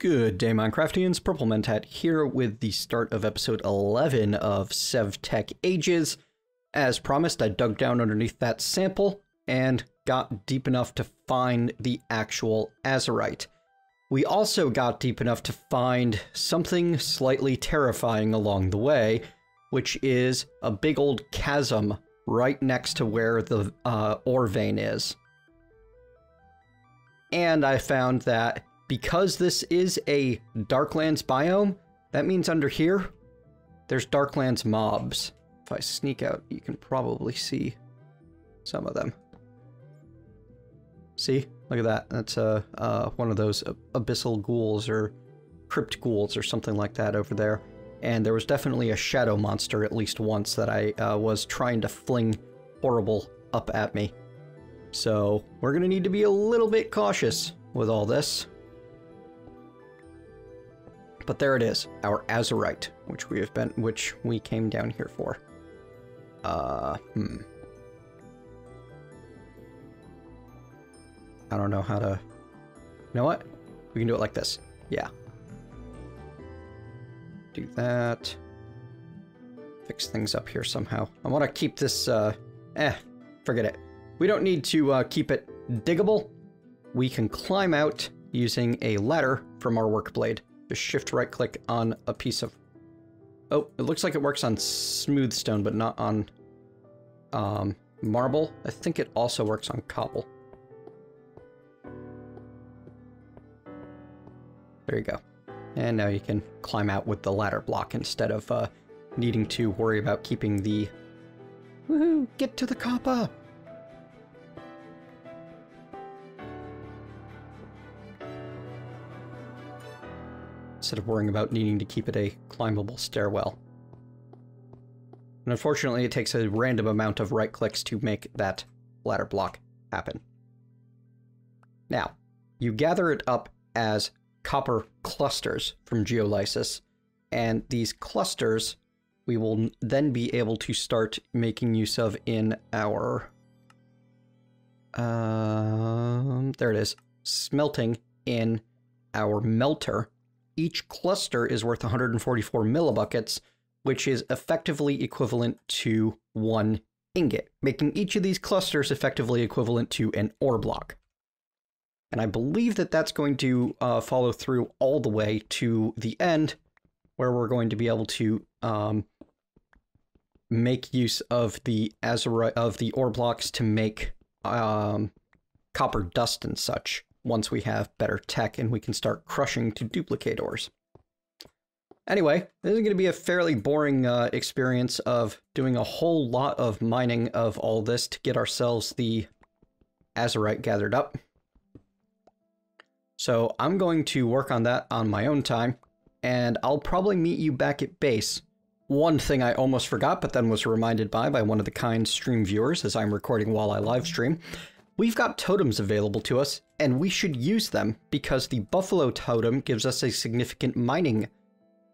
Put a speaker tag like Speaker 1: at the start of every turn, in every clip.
Speaker 1: Good day, Minecraftians. Purple Mentat here with the start of episode 11 of Sevtech Ages. As promised, I dug down underneath that sample and got deep enough to find the actual azurite. We also got deep enough to find something slightly terrifying along the way, which is a big old chasm right next to where the ore vein is. And I found that because this is a Darklands biome, that means under here, there's Darklands mobs. If I sneak out, you can probably see some of them. See? Look at that. That's one of those abyssal ghouls or crypt ghouls or something like that over there. And there was definitely a shadow monster at least once that I was trying to fling horrible up at me. So we're going to need to be a little bit cautious with all this. But there it is, our azurite, which we came down here for. I don't know how to... You know what? We can do it like this. Yeah. Do that. Fix things up here somehow. I want to keep this, forget it. We don't need to keep it diggable. We can climb out using a ladder from our work blade. Just shift right click on a piece of... Oh, it looks like it works on smooth stone, but not on marble. I think it also works on cobble. There you go. And now you can climb out with the ladder block instead of needing to worry about keeping the... Woohoo! Get to the copper! Instead of worrying about needing to keep it a climbable stairwell. And unfortunately, it takes a random amount of right clicks to make that ladder block happen. Now, you gather it up as copper clusters from geolysis, and these clusters we will then be able to start making use of in our... there it is. Smelting in our melter. Each cluster is worth 144 millibuckets, which is effectively equivalent to 1 ingot, making each of these clusters effectively equivalent to an ore block. And I believe that that's going to follow through all the way to the end, where we're going to be able to make use of the azurite, of the ore blocks to make copper dust and such. Once we have better tech and we can start crushing to duplicate ores. Anyway, this is going to be a fairly boring experience of doing a whole lot of mining of all this to get ourselves the azurite gathered up. So I'm going to work on that on my own time, and I'll probably meet you back at base. One thing I almost forgot, but then was reminded by one of the kind stream viewers as I'm recording while I live stream. We've got totems available to us, and we should use them because the buffalo totem gives us a significant mining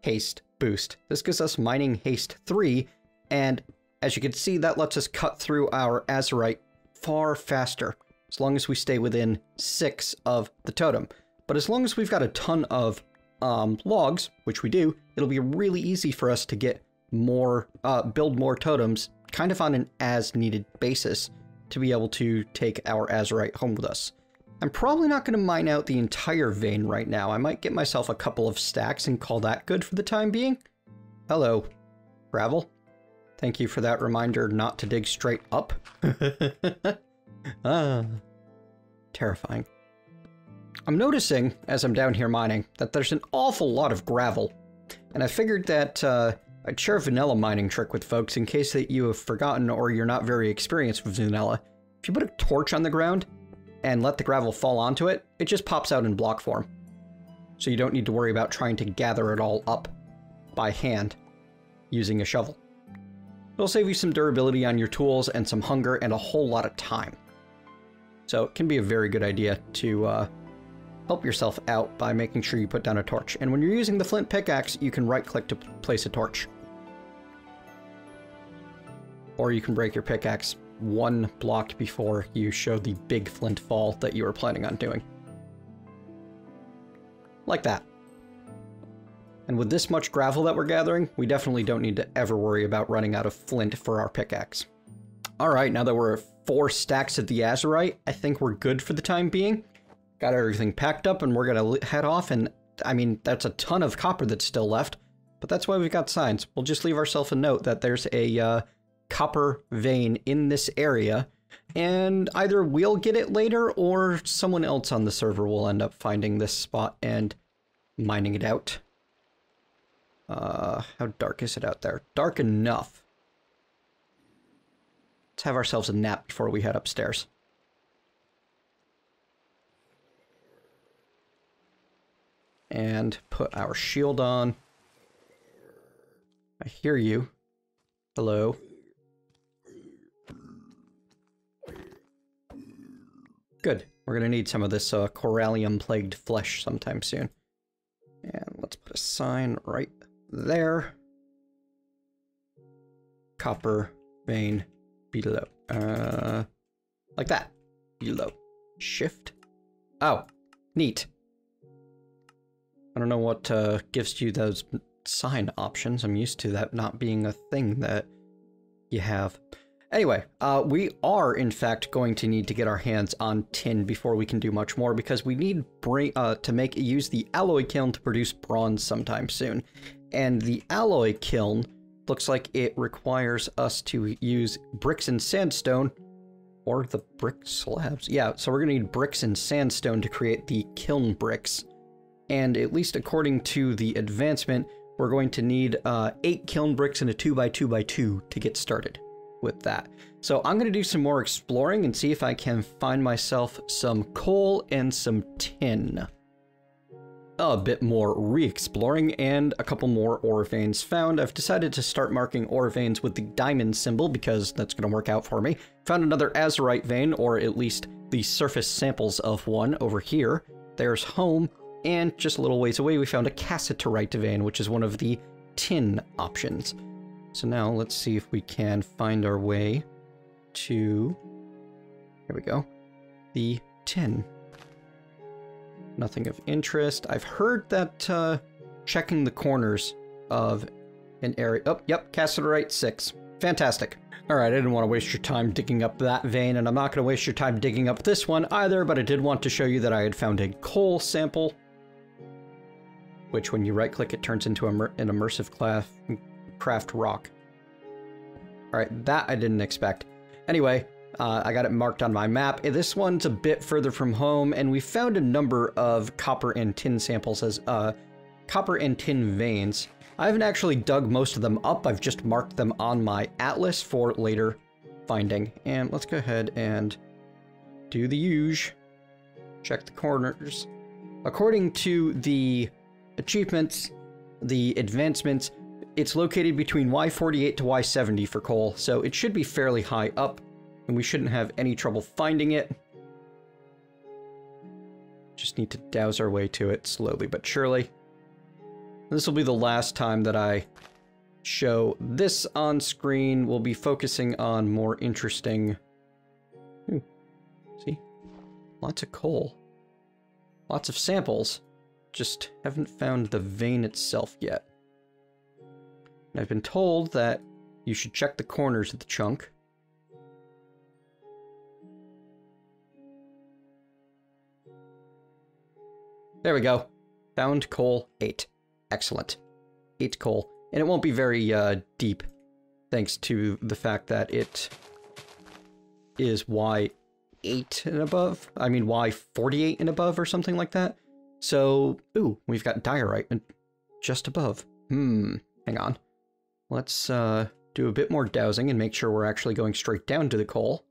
Speaker 1: haste boost. This gives us mining haste 3, and as you can see, that lets us cut through our azurite far faster, as long as we stay within 6 of the totem. But as long as we've got a ton of logs, which we do, it'll be really easy for us to get more, build more totems, kind of on an as-needed basis, to be able to take our azurite home with us. I'm probably not going to mine out the entire vein right now. I might get myself a couple of stacks and call that good for the time being. Hello, gravel. Thank you for that reminder not to dig straight up. Terrifying. I'm noticing, as I'm down here mining, that there's an awful lot of gravel. And I figured that I'd share a vanilla mining trick with folks in case that you have forgotten or you're not very experienced with vanilla. If you put a torch on the ground and let the gravel fall onto it, it just pops out in block form. So you don't need to worry about trying to gather it all up by hand using a shovel. It'll save you some durability on your tools and some hunger and a whole lot of time. So it can be a very good idea to help yourself out by making sure you put down a torch. And when you're using the flint pickaxe, you can right-click to place a torch. Or you can break your pickaxe 1 block before you show the big flint fall that you were planning on doing. Like that. And with this much gravel that we're gathering, we definitely don't need to ever worry about running out of flint for our pickaxe. Alright, now that we're at 4 stacks of the azurite, I think we're good for the time being. Got everything packed up and we're gonna head off, and I mean, that's a ton of copper that's still left, but that's why we've got signs. We'll just leave ourselves a note that there's a copper vein in this area, and either we'll get it later or someone else on the server will end up finding this spot and mining it out. How dark is it out there? Dark enough. Let's have ourselves a nap before we head upstairs. And put our shield on. I hear you. Hello. Good. We're gonna need some of this corallium-plagued flesh sometime soon. And let's put a sign right there. Copper vein below. Like that. Below. Shift. Oh, neat. I don't know what gives you those sign options. I'm used to that not being a thing that you have. Anyway, we are in fact going to need to get our hands on tin before we can do much more, because we need to use the alloy kiln to produce bronze sometime soon. And the alloy kiln looks like it requires us to use bricks and sandstone, or the brick slabs. Yeah, so we're gonna need bricks and sandstone to create the kiln bricks. And at least according to the advancement, we're going to need 8 kiln bricks and a 2x2x2 to get started with that. So I'm going to do some more exploring and see if I can find myself some coal and some tin. A bit more re-exploring and a couple more ore veins found. I've decided to start marking ore veins with the diamond symbol because that's going to work out for me. Found another azurite vein, or at least the surface samples of one over here. There's home, and just a little ways away we found a cassiterite vein, which is one of the tin options. So now let's see if we can find our way to, here we go, the tin. Nothing of interest. I've heard that checking the corners of an area, oh, yep, cassiterite 6. Fantastic. All right, I didn't want to waste your time digging up that vein, and I'm not going to waste your time digging up this one either, but I did want to show you that I had found a coal sample, which when you right-click, it turns into an immersive craft rock. All right, that I didn't expect. Anyway, I got it marked on my map. This one's a bit further from home, and we found a number of copper and tin samples as copper and tin veins. I haven't actually dug most of them up. I've just marked them on my atlas for later finding. And let's go ahead and do the usual. Check the corners. According to the achievements, the advancements, it's located between Y48 to Y70 for coal, so it should be fairly high up, and we shouldn't have any trouble finding it. Just need to douse our way to it slowly but surely. This will be the last time that I show this on screen. We'll be focusing on more interesting... Ooh, see? Lots of coal. Lots of samples. Just haven't found the vein itself yet. And I've been told that you should check the corners of the chunk. There we go. Found coal 8. Excellent. 8 coal. And it won't be very deep, thanks to the fact that it is Y8 and above. I mean Y48 and above or something like that. So, ooh, we've got diorite just above. Hang on. Let's do a bit more dowsing and make sure we're actually going straight down to the coal.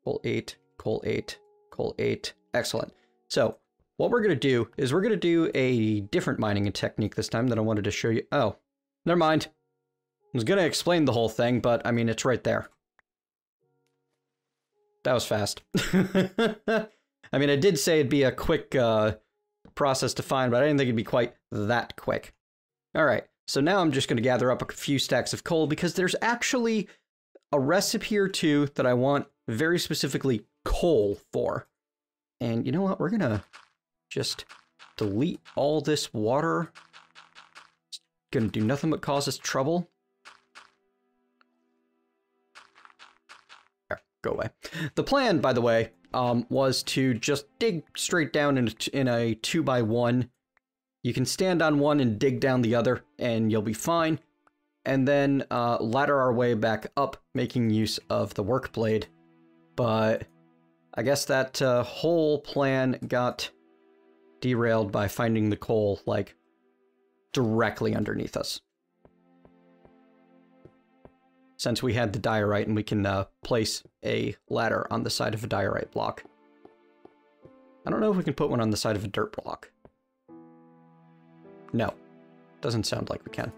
Speaker 1: Coal 8, coal 8, coal 8. Excellent. So, what we're going to do is we're going to do a different mining technique this time that I wanted to show you. Oh, never mind. I was going to explain the whole thing, but I mean, it's right there. That was fast. I mean, I did say it'd be a quick process to find, but I didn't think it'd be quite that quick. All right. So now I'm just going to gather up a few stacks of coal because there's actually a recipe or two that I want very specifically coal for. And you know what? We're going to just delete all this water gonna do nothing but cause us trouble. There, go away. The plan, by the way, was to just dig straight down in a 2x1. You can stand on one and dig down the other, and you'll be fine. And then ladder our way back up, making use of the work blade. But I guess that whole plan got derailed by finding the coal, like, directly underneath us. Since we had the diorite and we can place a ladder on the side of a diorite block. I don't know if we can put one on the side of a dirt block. No, doesn't sound like we can.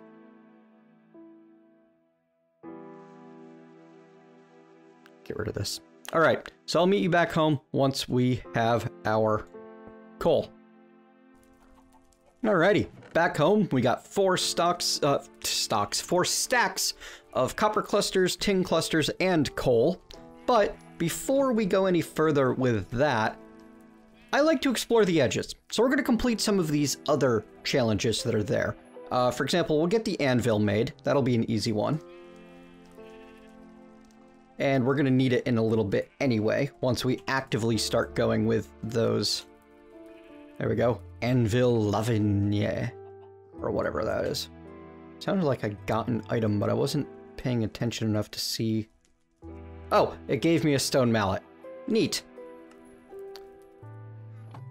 Speaker 1: Get rid of this. All right, so I'll meet you back home once we have our coal. Alrighty, back home, we got four stacks of copper clusters, tin clusters, and coal. But before we go any further with that, I like to explore the edges. So we're going to complete some of these other challenges that are there. For example, we'll get the anvil made. That'll be an easy one. And we're going to need it in a little bit anyway, once we actively start going with those. There we go. Anvil Lavigne, or whatever that is. Sounded like I got an item, but I wasn't paying attention enough to see. Oh, it gave me a stone mallet. Neat.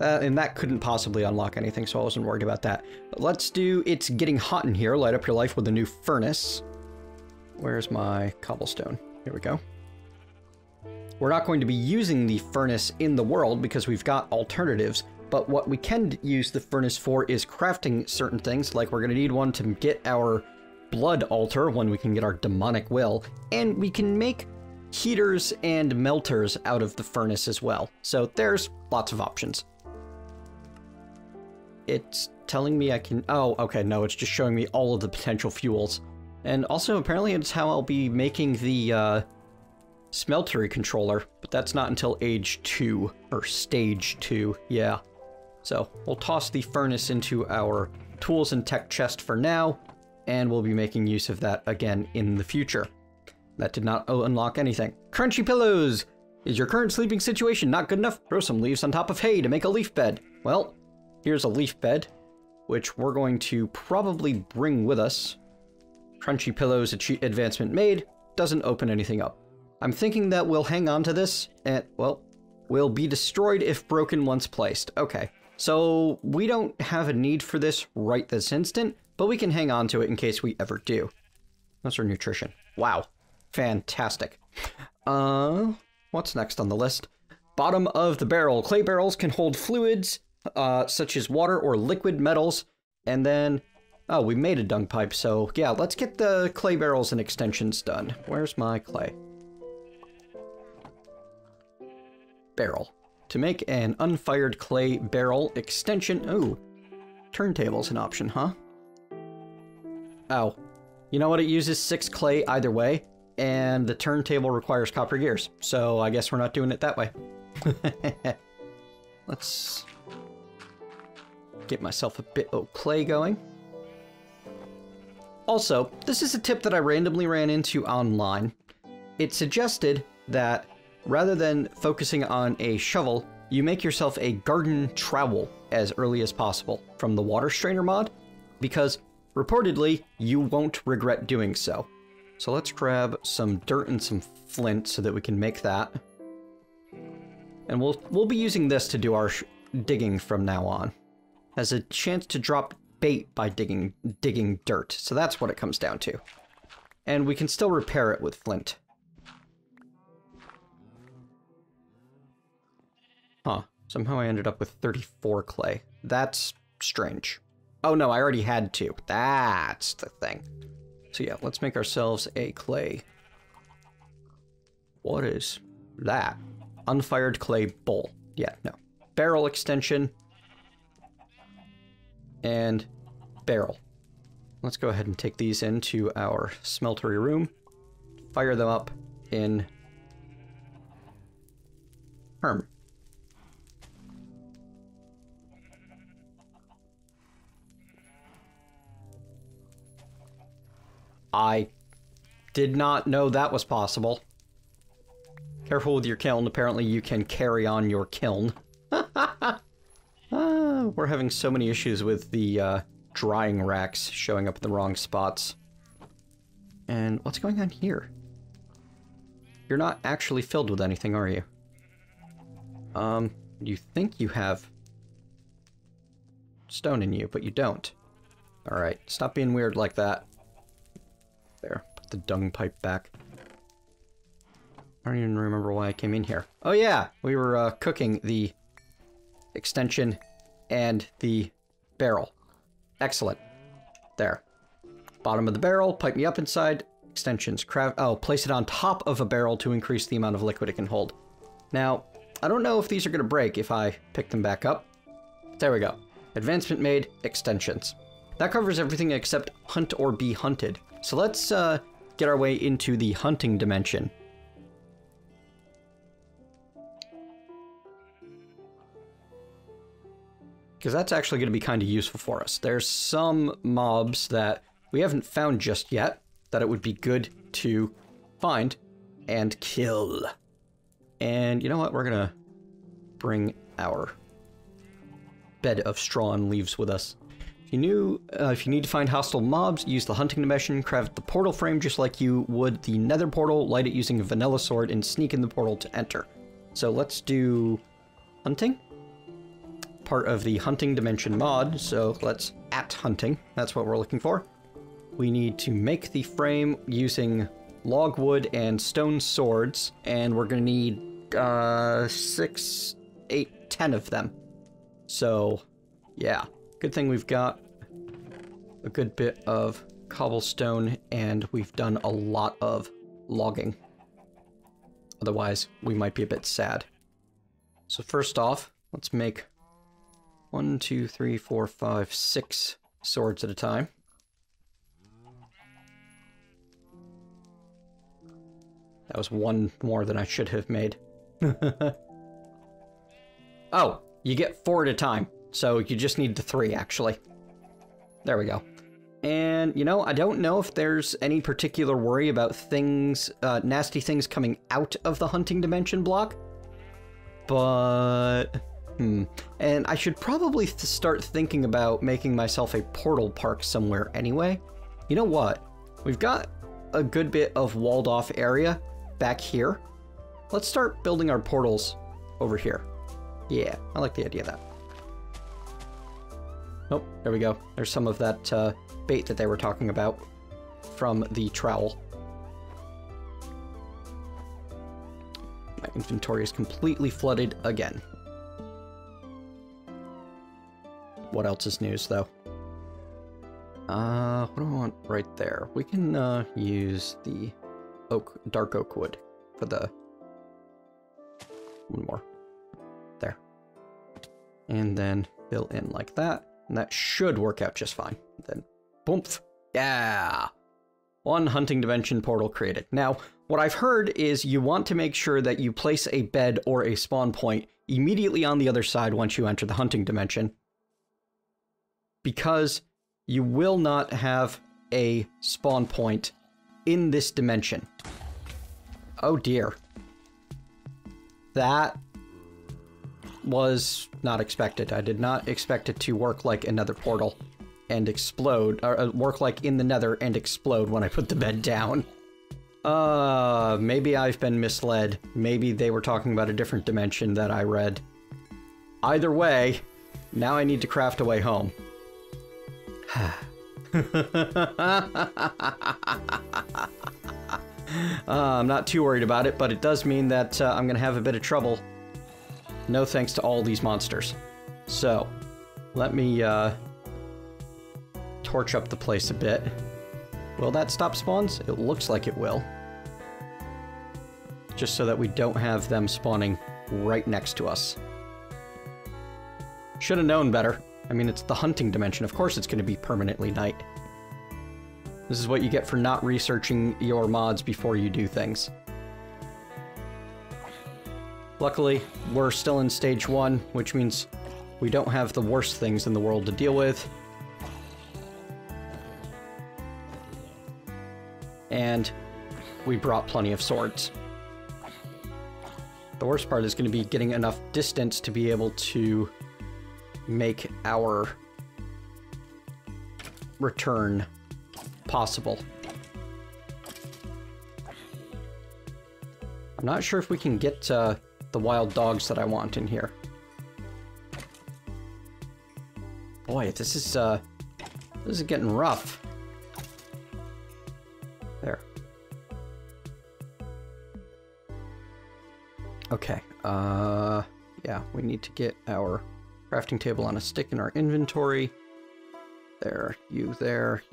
Speaker 1: And that couldn't possibly unlock anything, so I wasn't worried about that. But let's do It's Getting Hot in Here. Light up your life with a new furnace. Where's my cobblestone? Here we go. We're not going to be using the furnace in the world because we've got alternatives, but what we can use the furnace for is crafting certain things, like we're going to need one to get our blood altar when we can get our demonic will, and we can make heaters and melters out of the furnace as well. So there's lots of options. It's telling me I can... Oh, okay, no, it's just showing me all of the potential fuels. And also, apparently, it's how I'll be making the smeltery controller, but that's not until age 2, or stage 2, yeah. So we'll toss the furnace into our tools and tech chest for now, and we'll be making use of that again in the future. That did not unlock anything. Crunchy pillows! Is your current sleeping situation not good enough? Throw some leaves on top of hay to make a leaf bed. Well, here's a leaf bed, which we're going to probably bring with us. Crunchy pillows advancement made. Doesn't open anything up. I'm thinking that we'll hang on to this and, well, will be destroyed if broken once placed. Okay, so we don't have a need for this right this instant, but we can hang on to it in case we ever do. That's our nutrition. Wow, fantastic. What's next on the list? Bottom of the barrel. Clay barrels can hold fluids, such as water or liquid metals, and then... Oh, we made a dung pipe, so yeah, let's get the clay barrels and extensions done. Where's my clay? Barrel. To make an unfired clay barrel extension... Ooh, turntable's an option, huh? Oh, you know what? It uses 6 clay either way, and the turntable requires copper gears, so I guess we're not doing it that way. Let's get myself a bit of clay going. Also, this is a tip that I randomly ran into online. It suggested that rather than focusing on a shovel, you make yourself a garden trowel as early as possible from the water strainer mod, because reportedly you won't regret doing so. So let's grab some dirt and some flint so that we can make that. And we'll be using this to do our digging from now on. Has a chance to drop bait by digging dirt, so that's what it comes down to. And we can still repair it with flint. Huh, somehow I ended up with 34 clay. That's strange. Oh no, I already had 2. That's the thing. So yeah, let's make ourselves a clay. What is that? Unfired clay bowl. Yeah, no. Barrel extension. And barrel. Let's go ahead and take these into our smeltery room. Fire them up in Herm. I did not know that was possible. Careful with your kiln. Apparently you can carry on your kiln. We're having so many issues with the drying racks showing up in the wrong spots. And what's going on here? You're not actually filled with anything, are you? You think you have stone in you, but you don't. Alright, stop being weird like that. There, put the dung pipe back. I don't even remember why I came in here. Oh yeah, we were cooking the extension and the barrel. Excellent. There. Bottom of the barrel, pipe me up inside. Extensions. Place it on top of a barrel to increase the amount of liquid it can hold. Now, I don't know if these are going to break if I pick them back up. There we go. Advancement made, extensions. That covers everything except hunt or be hunted. So let's get our way into the hunting dimension. Because that's actually going to be kind of useful for us. There's some mobs that we haven't found just yet that it would be good to find and kill. And you know what? We're going to bring our bed of straw and leaves with us. If you need to find hostile mobs, use the hunting dimension, craft the portal frame just like you would the nether portal, light it using a vanilla sword, and sneak in the portal to enter. So let's do hunting. Part of the hunting dimension mod, so let's @hunting. That's what we're looking for. We need to make the frame using logwood and stone swords, and we're gonna need 6, 8, 10 of them. So, yeah. Good thing we've got a good bit of cobblestone, and we've done a lot of logging. Otherwise, we might be a bit sad. So first off, let's make 1, 2, 3, 4, 5, 6 swords at a time. That was one more than I should have made. Oh, you get 4 at a time. So you just need the 3, actually. There we go. And, you know, I don't know if there's any particular worry about things, nasty things coming out of the hunting dimension block. But... And I should probably start thinking about making myself a portal park somewhere anyway. You know what? We've got a good bit of walled off area back here. Let's start building our portals over here. Yeah, I like the idea of that. Oh, there we go. There's some of that bait that they were talking about from the trowel. My inventory is completely flooded again. What else is news, though? What do I want right there? We can use the dark oak wood for the... One more. There. And then fill in like that. And that should work out just fine. Then, boomf. Yeah! 1 hunting dimension portal created. Now, what I've heard is you want to make sure that you place a bed or a spawn point immediately on the other side once you enter the hunting dimension. Because you will not have a spawn point in this dimension. Oh dear. That was not expected. I did not expect it to work like another portal and explode, or work like in the nether and explode when I put the bed down. Maybe I've been misled. Maybe they were talking about a different dimension that I read. Either way, now I need to craft a way home. I'm not too worried about it, but it does mean that I'm gonna have a bit of trouble. No thanks to all these monsters. So, let me torch up the place a bit. Will that stop spawns? It looks like it will. Just so that we don't have them spawning right next to us. Should have known better. I mean, it's the hunting dimension. Of course it's going to be permanently night. This is what you get for not researching your mods before you do things. Luckily, we're still in stage 1, which means we don't have the worst things in the world to deal with. and we brought plenty of swords. The worst part is going to be getting enough distance to be able to make our return possible. I'm not sure if we can get the wild dogs that I want in here. Boy, this is getting rough. There. Okay, yeah, we need to get our crafting table on a stick in our inventory. There, you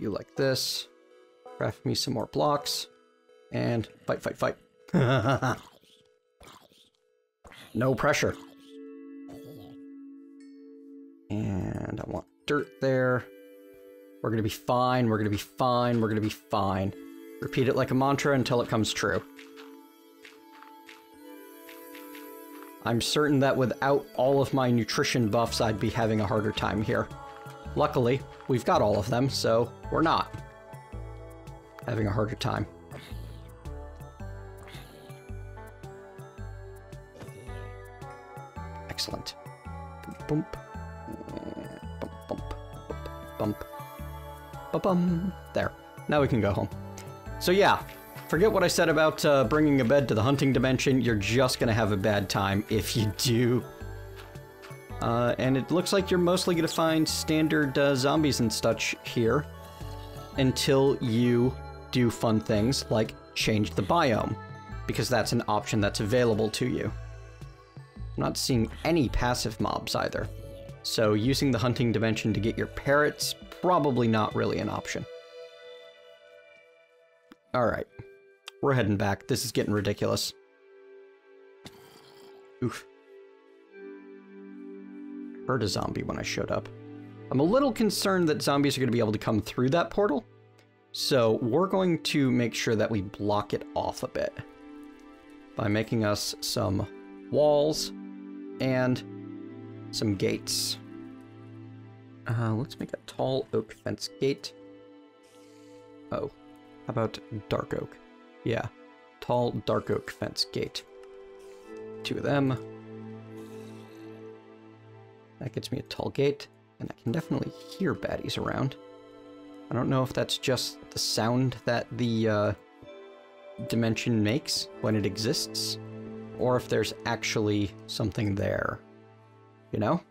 Speaker 1: like this. Craft me some more blocks. And fight, fight, fight. No pressure. And I want dirt there. We're gonna be fine, we're gonna be fine, we're gonna be fine. Repeat it like a mantra until it comes true. I'm certain that without all of my nutrition buffs, I'd be having a harder time here. Luckily, we've got all of them, so we're not having a harder time. Excellent. Bump. Bump, bump, bump, bump, bump. There. Now we can go home. So yeah, forget what I said about bringing a bed to the hunting dimension. You're just gonna have a bad time if you do. And it looks like you're mostly gonna find standard zombies and such here until you do fun things like change the biome, because that's an option that's available to you. I'm not seeing any passive mobs either. So using the hunting dimension to get your parrots, probably not really an option. Alright, we're heading back. This is getting ridiculous. Oof. Heard a zombie when I showed up. I'm a little concerned that zombies are going to be able to come through that portal. So we're going to make sure that we block it off a bit by making us some walls and some gates. Let's make a tall oak fence gate. Oh, how about dark oak? Yeah, tall dark oak fence gate. 2 of them. That gets me a tall gate, and I can definitely hear baddies around. I don't know if that's just the sound that the dimension makes when it exists, or if there's actually something there, you know?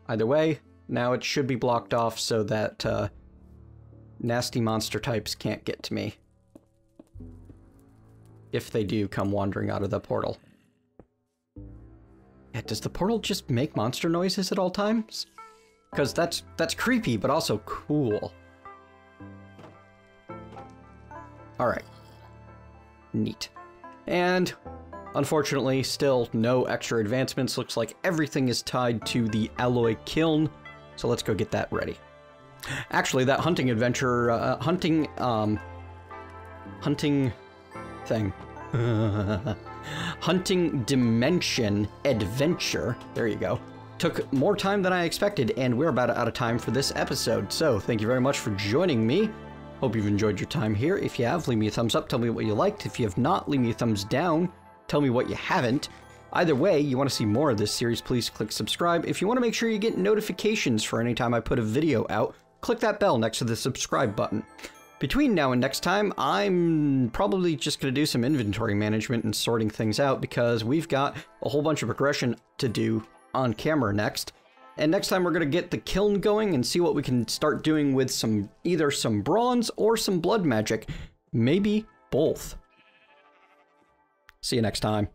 Speaker 1: Either way, now it should be blocked off so that nasty monster types can't get to me. If they do come wandering out of the portal. Yeah, does the portal just make monster noises at all times? Because that's creepy, but also cool. Alright. Neat. And, unfortunately, still no extra advancements. Looks like everything is tied to the alloy kiln. So let's go get that ready. Actually, that hunting adventure, hunting thing. Hunting dimension adventure, there you go, took more time than I expected, and we're about out of time for this episode. So thank you very much for joining me. Hope you've enjoyed your time here. If you have, leave me a thumbs up, tell me what you liked. If you have not, leave me a thumbs down, tell me what you haven't. Either way, you want to see more of this series, please click subscribe. If you want to make sure you get notifications for any time I put a video out, click that bell next to the subscribe button. Between now and next time, I'm probably just going to do some inventory management and sorting things out, because we've got a whole bunch of progression to do on camera next. And next time we're going to get the kiln going and see what we can start doing with either some bronze or some blood magic. Maybe both. See you next time.